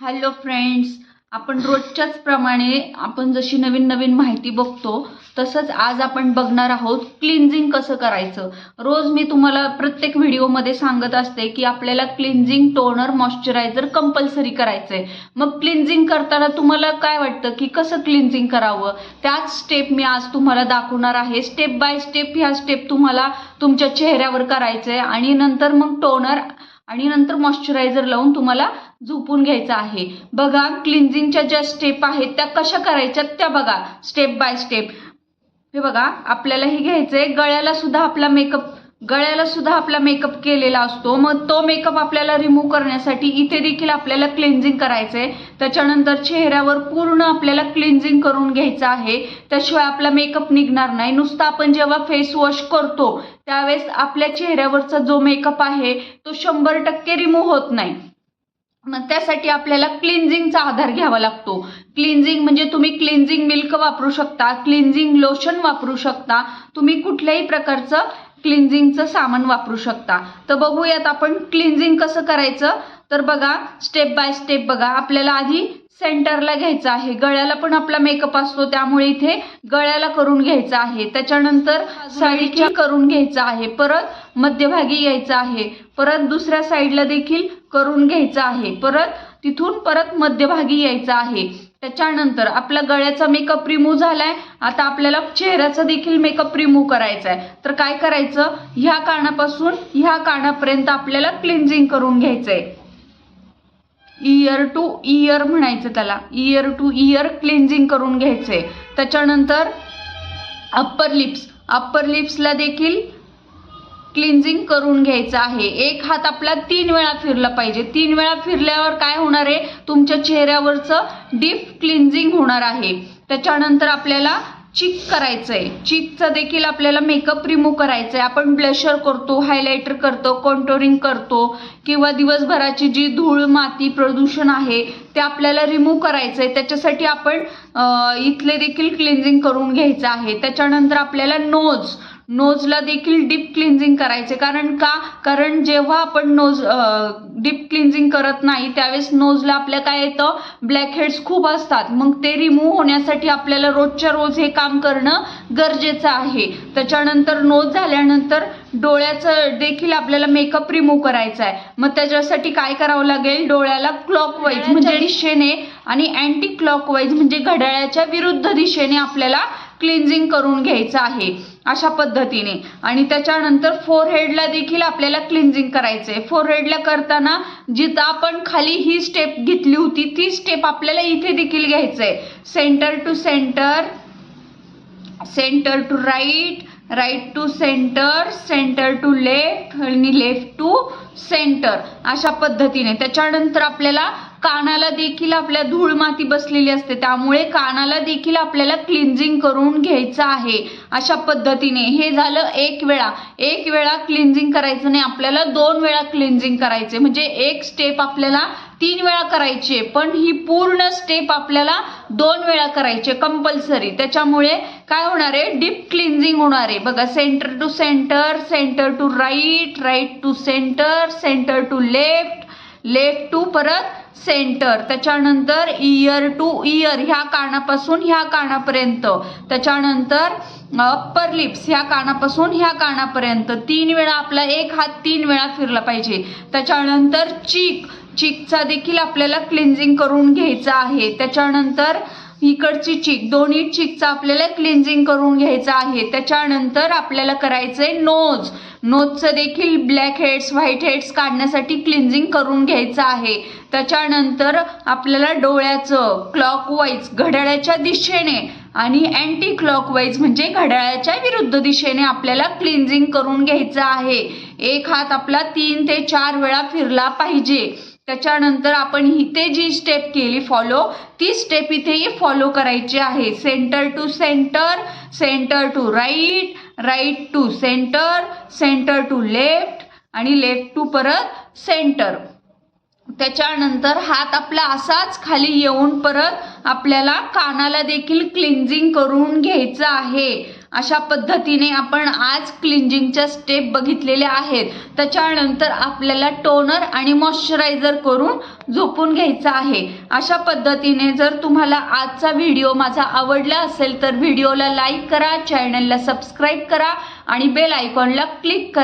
Hello friends, आपण रोजच्याच प्रमाणे आपण जशी नवीन नवीन माहिती बघतो तसंच आज आपण बघणार आहोत क्लिन्झिंग कसं करायचं। रोज मी तुम्हाला प्रत्येक व्हिडिओमध्ये सांगत असते की आपल्याला क्लिन्झिंग, टोनर, मॉइश्चरायझर कंपल्सरी करायचंय। मग क्लिन्झिंग करताना तुम्हाला काय वाटतं की कसं क्लिन्झिंग करावं, त्याच स्टेप मी आज तुम्हाला दाखवणार आहे। स्टेप बाय स्टेप ह्या स्टेप तुम्हाला तुमच्या चेहऱ्यावर करायचंय आणि नंतर मग टोनर आणि नंतर मॉइश्चरायझर लावून तुम्हाला झोपून घ्यायचं आहे। बघा, क्लिन्झिंगच्या ज्या स्टेप आहेत त्या कशा करायच्या त्या बघा स्टेप बाय स्टेप। हे बघा, आपल्याला हे घ्यायचंय। गळ्याला सुद्धा आपला मेकअप केलेला असतो, मग तो मेकअप आपल्याला रिमूव्ह करण्यासाठी इथे देखील आपल्याला क्लिन्झिंग करायचंय। त्याच्यानंतर चेहऱ्यावर पूर्ण आपल्याला क्लिन्झिंग करून घ्यायचं आहे, त्याशिवाय आपला मेकअप निघणार नाही। नुसतं आपण जेव्हा फेस वॉश करतो त्यावेळेस आपल्या चेहऱ्यावरचा जो मेकअप आहे तो 100% रिमूव्ह होत नाही। मग त्यासाठी आपल्याला क्लिन्झिंगचा आधार घ्यावा लागतो। क्लिन्झिंग म्हणजे तुम्ही क्लिन्झिंग मिल्क वापरू शकता, क्लिन्झिंग लोशन वापरू शकता, तुम्ही कुठल्याही प्रकारचं क्लिन्झिंगचं सामान वापरू शकता। तर बघूयात आपण क्लिन्झिंग कसं करायचं। तर बघा, स्टेप बाय स्टेप बघा। आपल्याला आधी सेंटरला घ्यायचं आहे, गळ्याला पण आपला मेकअप असतो त्यामुळे इथे गळ्याला करून घ्यायचं आहे। त्याच्यानंतर साईडला करून घ्यायचं आहे, परत मध्यभागी यायचं आहे, परत दुसऱ्या साईडला देखील करून घ्यायचं आहे, परत तिथून परत मध्यभागी यायचं आहे। त्याच्यानंतर आपला गळ्याचा मेकअप रिमूव्ह झालाय, आता आपल्याला चेहऱ्याचा देखील मेकअप रिमूव्ह करायचा आहे। तर काय करायचं, ह्या कानापासून ह्या कानापर्यंत आपल्याला क्लिन्झिंग करून घ्यायचंय। इयर टू इयर म्हणायचं त्याला, इयर टू इयर क्लिन्झिंग करून घ्यायचंय। त्याच्यानंतर अप्पर लिप्सला देखील क्लिन्झिंग करून घ्यायचं आहे। एक हात आपला 3 वेळा फिरला पाहिजे। 3 वेळा फिरल्यावर काय होणार आहे, तुमच्या चेहऱ्यावरचं डीप क्लिन्झिंग होणार आहे। त्याच्यानंतर आपल्याला चीक करायचंय, चीकचा देखील आपल्याला मेकअप रिमूव्ह करायचंय। आपण ब्लशर करतो, हायलायटर करतो, कॉन्टोरिंग करतो किंवा दिवसभराची जी धूळ, माती, प्रदूषण आहे ते आपल्याला रिमूव्ह करायचंय। त्याच्यासाठी आपण इथले देखील क्लिन्झिंग करून घ्यायचं आहे। त्याच्यानंतर आपल्याला नोजला देखील डीप क्लिन्झिंग करायचे। कारण जेव्हा आपण डीप क्लिन्झिंग करत नाही त्यावेळेस नोजला आपल्या काय येतं, ब्लॅक हेड्स खूप असतात। मग ते रिमूव्ह होण्यासाठी आपल्याला रोजच्या रोज हे काम करणं गरजेचं आहे। त्याच्यानंतर नोज झाल्यानंतर डोळ्याचं देखील आपल्याला मेकअप रिमूव्ह करायचा आहे। मग त्याच्यासाठी काय करावं लागेल, डोळ्याला क्लॉकवाईज म्हणजे दिशेने आणि अँटी क्लॉकवाईज म्हणजे घड्याळाच्या विरुद्ध दिशेने आपल्याला क्लिन्झिंग करून घ्यायचं आहे, अशा पद्धतीने। आणि त्याच्यानंतर फोरहेडला देखील आपल्याला क्लिन्झिंग करायचंय। फोरहेडला करताना जिथं आपण खाली ही स्टेप घेतली होती ती स्टेप आपल्याला इथे देखील घ्यायचंय। Centre to centre, centre to right, right to centre, centre to left आणि लेफ्ट टू सेंटर, अशा पद्धतीने। त्याच्यानंतर आपल्याला कानाला देखील आपल्या धूळ माती बसलेली असते त्यामुळे कानाला देखील आपल्याला क्लिन्झिंग करून घ्यायचं आहे, अशा पद्धतीने। हे झालं एक वेळा क्लिन्झिंग करायचं नाही, आपल्याला 2 वेळा क्लिन्झिंग करायचे। म्हणजे एक स्टेप आपल्याला 3 वेळा करायची, पण ही पूर्ण स्टेप आपल्याला 2 वेळा करायची कंपल्सरी। त्याच्यामुळे काय होणार आहे, डीप क्लिन्झिंग होणार आहे। बघा, centre to centre, centre to right, right to centre, centre to left, left to परत सेंटर। त्याच्यानंतर इयर टू इयर, ह्या कानापासून ह्या कानापर्यंत। त्याच्यानंतर अप्पर लिप्स, ह्या कानापासून ह्या कानापर्यंत 3 वेळा आपला एक हात 3 वेळा फिरला पाहिजे। त्याच्यानंतर चीकचा देखील आपल्याला क्लिन्झिंग करून घ्यायचं आहे। त्याच्यानंतर इकडची चीक, दोन्ही चीकचा आपल्याला क्लिन्झिंग करून घ्यायचं आहे। त्याच्यानंतर आपल्याला करायचंय नोजचं देखील ब्लॅक हेड्स, व्हाईट हेड्स काढण्यासाठी क्लिन्झिंग करून घ्यायचं आहे। त्याच्यानंतर आपल्याला डोळ्याचं क्लॉकवाईज घड्याळाच्या दिशेने आणि अँटी क्लॉकवाईज म्हणजे घड्याळाच्या विरुद्ध दिशेने आपल्याला क्लिन्झिंग करून घ्यायचं आहे। एक हात आपला 3 ते 4 वेळा फिरला पाहिजे। त्याच्यानंतर आपण इथे जी स्टेप केली फॉलो, ती स्टेप इथेही फॉलो करायची आहे। Centre to centre, centre to right, right to centre, centre to left आणि लेफ्ट टू परत सेंटर। त्याच्यानंतर हात आपला असाच खाली येऊन परत आपल्याला कानाला देखील क्लिन्झिंग करून घ्यायचं आहे, अशा पद्धतीने आपण आज क्लिंजिंगच्या स्टेप बघितलेल्या आहेत. त्याच्यानंतर आपल्याला टोनर आणि मॉइश्चरायझर करून झोपून घ्यायचं आहे. अशा पद्धतीने जर तुम्हाला आजचा व्हिडिओ माझा आवडला असेल तर व्हिडिओला लाईक करा, चॅनलला सबस्क्राईब करा आणि बेल आयकॉनला क्लिक करा.